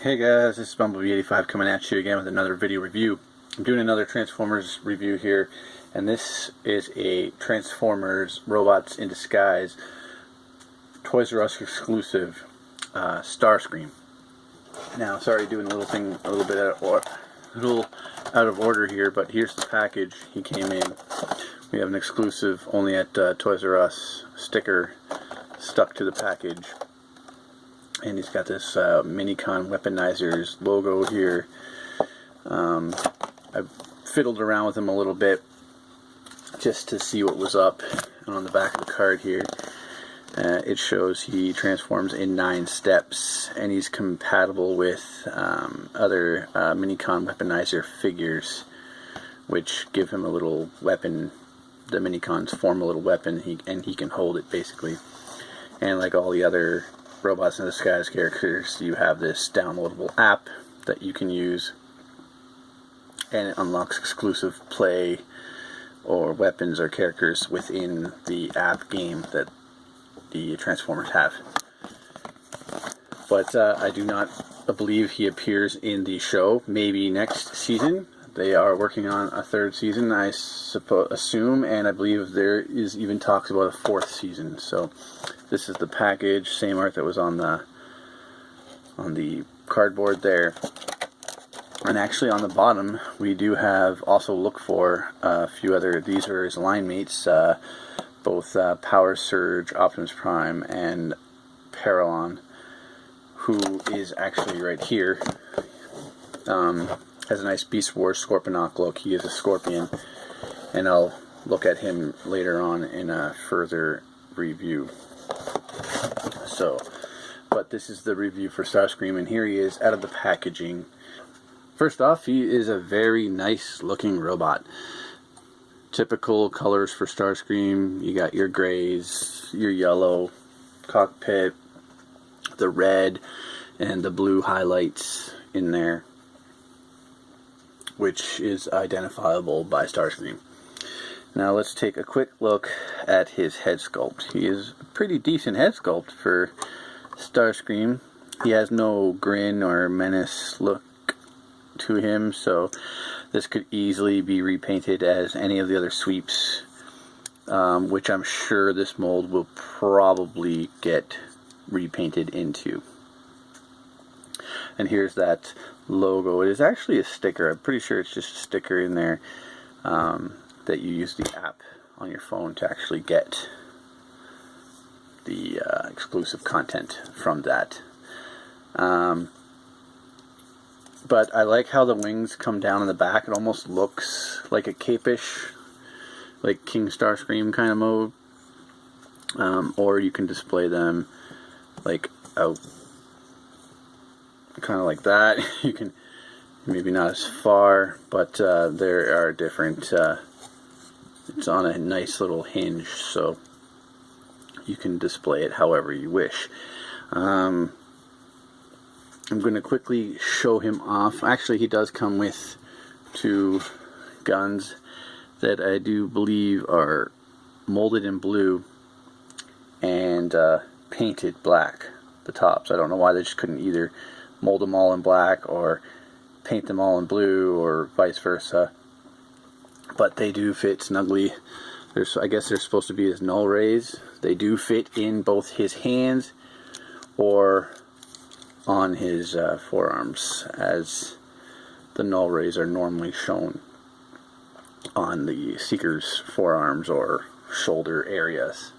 Hey guys, this is Bumblebee85 coming at you again with another video review. I'm doing another Transformers review here, and this is a Transformers Robots in Disguise Toys R Us exclusive Starscream. Now, sorry, doing a little bit out of order here, but here's the package he came in. We have an exclusive only at Toys R Us sticker stuck to the package. And he's got this Minicon Weaponizers logo here. I fiddled around with him a little bit just to see what was up. And on the back of the card here, it shows he transforms in 9 steps, and he's compatible with other Minicon Weaponizer figures, which give him a little weapon. The Minicons form a little weapon, and he can hold it basically. And like all the other Robots in Disguise characters, you have this downloadable app that you can use, and it unlocks exclusive play or weapons or characters within the app game that the Transformers have. But I do not believe he appears in the show. Maybe next season. They are working on a 3rd season, I assume, and I believe there is even talks about a 4th season. So this is the package, same art that was on the cardboard there. And actually on the bottom we do have also look for a few other, these are his line mates, both Power Surge, Optimus Prime, and Paralon, who is actually right here. Has a nice Beast Wars Scorponok look. He is a scorpion, and I'll look at him later on in a further review. So, but this is the review for Starscream, and here he is out of the packaging. First off, he is a very nice looking robot. Typical colors for Starscream. You got your grays, your yellow cockpit, the red, and the blue highlights in there, which is identifiable by Starscream. Now let's take a quick look at his head sculpt. He is a pretty decent head sculpt for Starscream. He has no grin or menace look to him, so this could easily be repainted as any of the other sweeps, which I'm sure this mold will probably get repainted into. And here's that logo. It is actually a sticker. I'm pretty sure it's just a sticker in there that you use the app on your phone to actually get the exclusive content from that. But I like how the wings come down in the back. It almost looks like a cape-ish, like King Starscream kind of mode. Or you can display them like out, kind of like that. You can, maybe not as far, but there are different, it's on a nice little hinge, so you can display it however you wish. I'm going to quickly show him off. Actually, he does come with 2 guns that I do believe are molded in blue and painted black, the tops. I don't know why they just couldn't either mold them all in black or paint them all in blue or vice versa. But they do fit snugly. I guess they're supposed to be his null rays. They do fit in both his hands or on his forearms, as the null rays are normally shown on the Seeker's forearms or shoulder areas.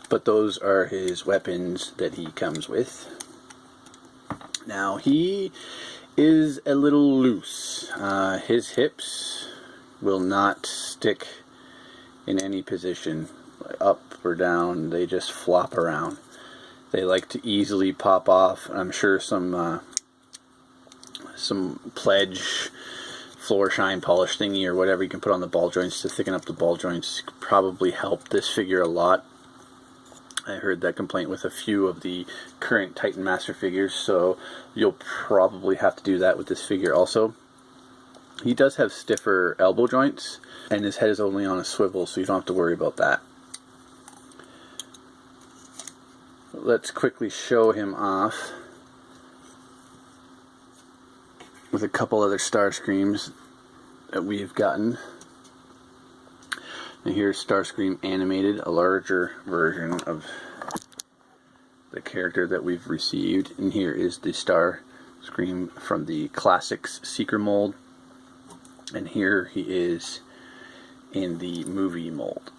But those are his weapons that he comes with. Now he is a little loose. His hips will not stick in any position, up or down. They just flop around. They like to easily pop off. I'm sure some Pledge floor shine polish thingy or whatever you can put on the ball joints to thicken up the ball joints could probably help this figure a lot. I heard that complaint with a few of the current Titan Master figures, so you'll probably have to do that with this figure also. He does have stiffer elbow joints, and his head is only on a swivel, so you don't have to worry about that. let's quickly show him off with a couple other Starscreams that we've gotten. And here's Starscream animated, a larger version of the character that we've received. And here is the Starscream from the Classics Seeker mold. And here he is in the movie mold.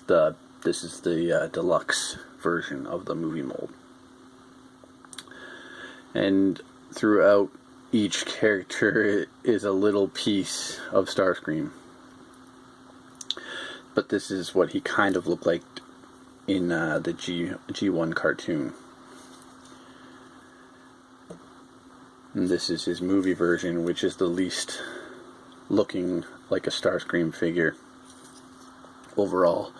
This is the deluxe version of the movie mold. And throughout each character is a little piece of Starscream. But this is what he kind of looked like in the G1 cartoon. And this is his movie version, which is the least looking like a Starscream figure overall.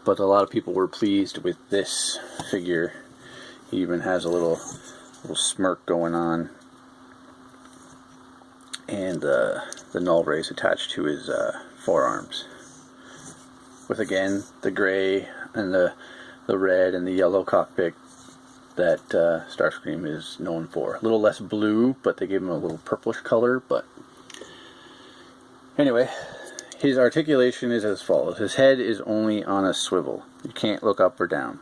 But a lot of people were pleased with this figure. He even has a little smirk going on, and the null rays attached to his forearms, with again the gray and the red and the yellow cockpit that Starscream is known for. A little less blue, but they gave him a little purplish color. But anyway, his articulation is as follows. His head is only on a swivel. You can't look up or down.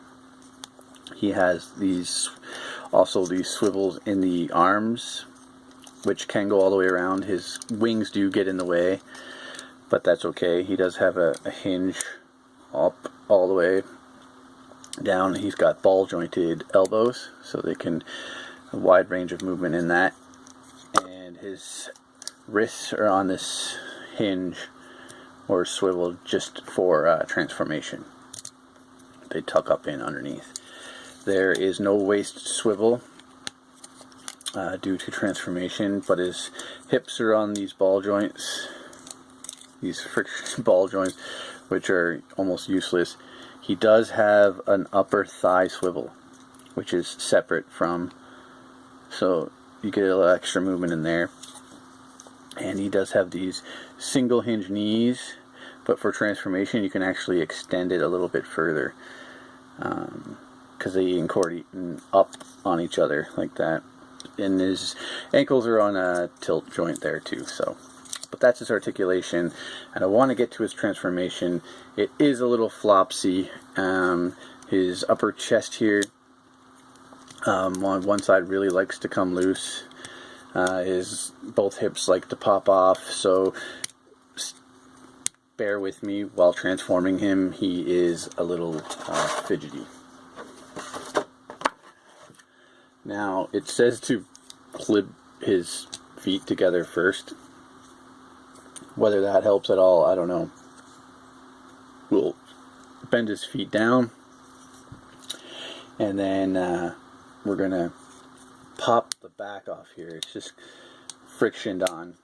He has these swivels in the arms, which can go all the way around. His wings do get in the way, but that's okay. He does have a hinge up all the way down. He's got ball jointed elbows, so they can a wide range of movement in that. And his wrists are on this hinge or swivel just for transformation. They tuck up in underneath. There is no waist swivel due to transformation, but his hips are on these ball joints, these friction ball joints, which are almost useless. He does have an upper thigh swivel, which is separate from, so you get a little extra movement in there. And he does have these single hinge knees, but for transformation you can actually extend it a little bit further, because they incord up on each other like that. And his ankles are on a tilt joint there too. So, but that's his articulation. And I want to get to his transformation. It is a little flopsy. His upper chest here, on one side, really likes to come loose. His both hips like to pop off, so bear with me while transforming him. He is a little fidgety. Now, it says to clip his feet together first. Whether that helps at all, I don't know. We'll bend his feet down, and then we're going to pop the back off here. It's just frictioned on.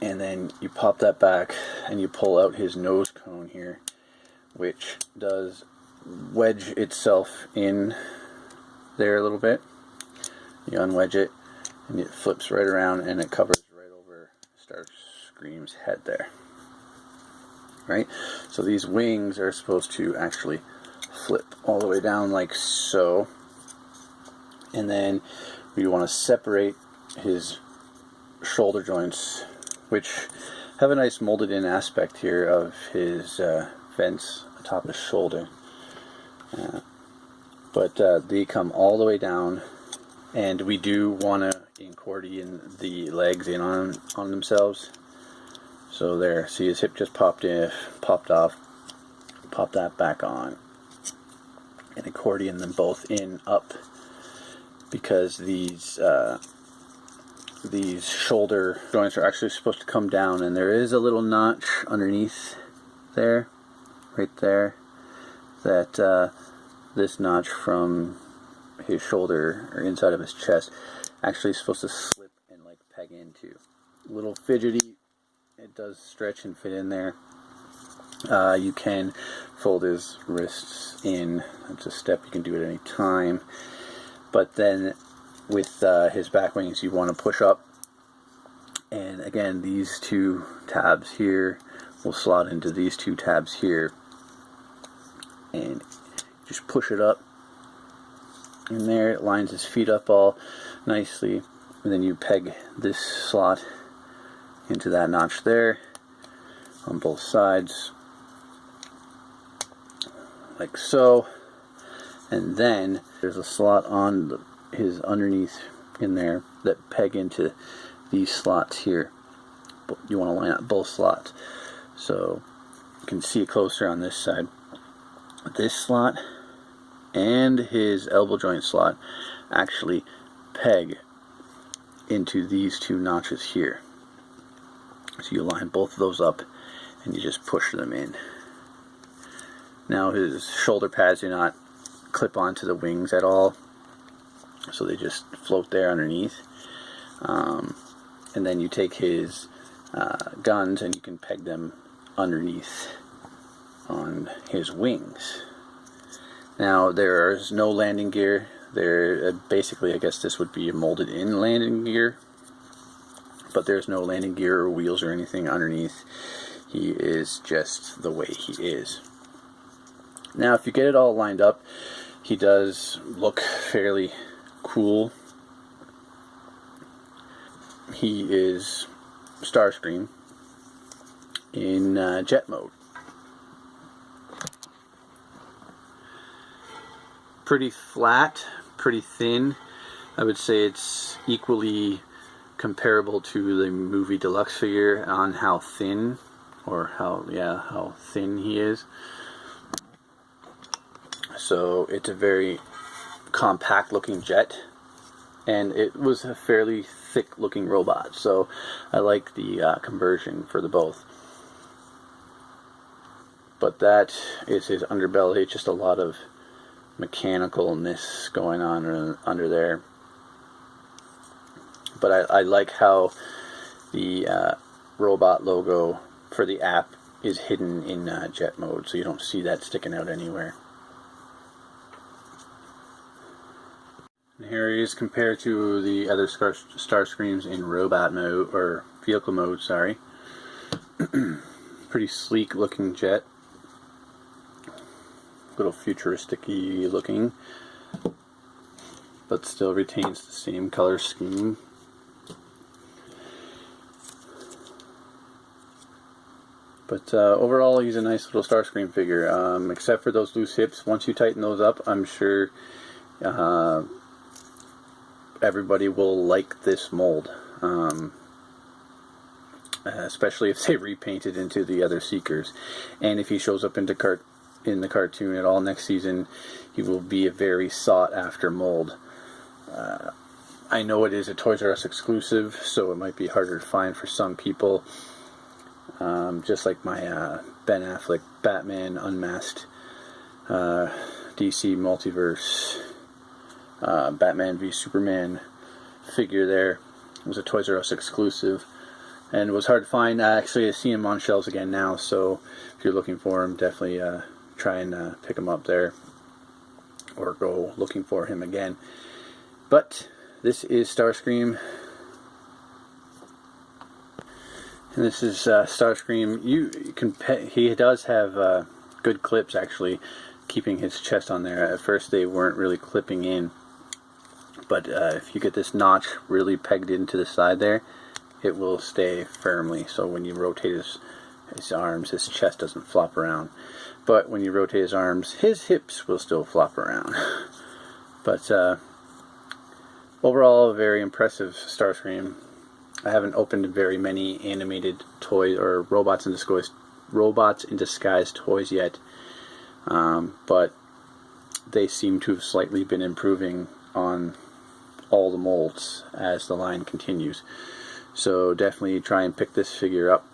And then you pop that back and you pull out his nose cone here, which does wedge itself in there a little bit. You unwedge it and it flips right around and it covers right over Starscream's head there. Right? So these wings are supposed to actually flip all the way down like so. And then we want to separate his shoulder joints, which have a nice molded in aspect here of his vents atop his shoulder. But they come all the way down, and we do want to accordion the legs in on themselves. So there, see his hip just popped off, pop that back on, and accordion them both in up, because these shoulder joints are actually supposed to come down, and there is a little notch underneath there, right there, that this notch from his shoulder or inside of his chest actually is supposed to slip and like peg into. A little fidgety. It does stretch and fit in there. You can fold his wrists in. That's a step you can do at any time. But then with his back wings, you want to push up. And again, these two tabs here will slot into these two tabs here. And just push it up in there. It lines his feet up all nicely, and then you peg this slot into that notch there on both sides, like so. And then there's a slot on his underneath in there that peg into these slots here. You want to line up both slots, so you can see it closer on this side. This slot and his elbow joint slot actually peg into these two notches here. So you line both of those up and you just push them in. Now his shoulder pads do not clip onto the wings at all, so they just float there underneath. And then you take his guns and you can peg them underneath on his wings. Now there is no landing gear. There, basically, I guess this would be a molded in landing gear, but there's no landing gear or wheels or anything underneath. He is just the way he is. Now if you get it all lined up, he does look fairly cool. He is Starscream in jet mode. Pretty flat, pretty thin. I would say it's equally comparable to the movie deluxe figure on how thin, or how thin he is. So it's a very compact looking jet, and it was a fairly thick looking robot, so I like the conversion for the both. But that is his underbelly, just a lot of mechanicalness going on under there. But I like how the robot logo for the app is hidden in jet mode, so you don't see that sticking out anywhere. And here he is compared to the other Starscreams in robot mode, or vehicle mode, sorry. Pretty sleek looking jet. Little futuristic-y looking, but still retains the same color scheme. But overall, he's a nice little Starscream figure, except for those loose hips. Once you tighten those up, I'm sure everybody will like this mold, especially if they repaint it into the other Seekers. And if he shows up in the cartoon at all next season, he will be a very sought after mold. I know it is a Toys R Us exclusive, so it might be harder to find for some people. Just like my Ben Affleck Batman Unmasked DC Multiverse Batman v Superman figure there. It was a Toys R Us exclusive, and it was hard to find. Actually, I see him on shelves again now, so if you're looking for him, definitely try and pick him up there, or go looking for him again. But this is Starscream, and this is Starscream. He does have good clips, actually, keeping his chest on there. At first they weren't really clipping in, but if you get this notch really pegged into the side there, it will stay firmly, so when you rotate his arms, his chest doesn't flop around. But when you rotate his arms, his hips will still flop around. But overall, a very impressive Starscream. I haven't opened very many animated toys or robots in disguise toys yet, but they seem to have slightly been improving on all the molds as the line continues. So definitely try and pick this figure up.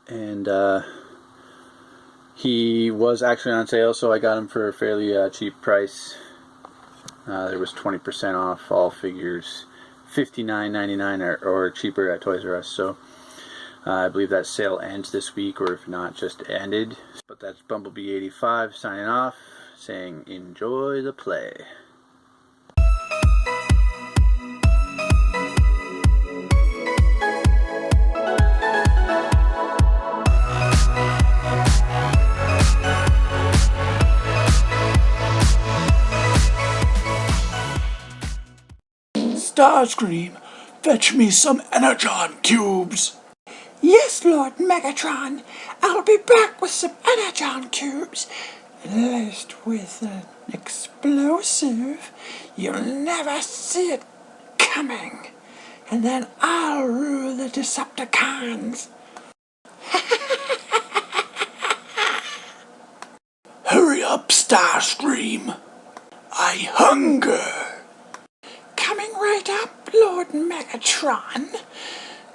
And he was actually on sale, so I got him for a fairly cheap price. There was 20% off all figures, $59.99 or cheaper at Toys R Us. So I believe that sale ends this week, or if not, just ended. But that's Bumblebee85 signing off, saying enjoy the play. Starscream, fetch me some energon cubes. Yes, Lord Megatron. I'll be back with some energon cubes, laced with an explosive. You'll never see it coming. And then I'll rule the Decepticons. Hurry up, Starscream. I hunger. Coming right up, Lord Megatron.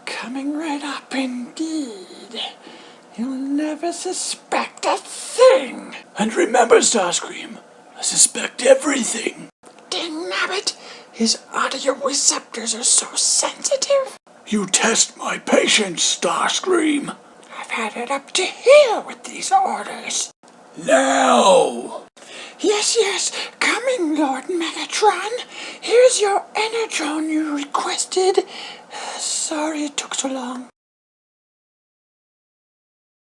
Coming right up indeed. You'll never suspect a thing. And remember, Starscream, I suspect everything. Dangnabbit, his audio receptors are so sensitive. You test my patience, Starscream. I've had it up to here with these orders. Now! Yes, coming, Lord Megatron. Here's your energon you requested. Sorry it took so long.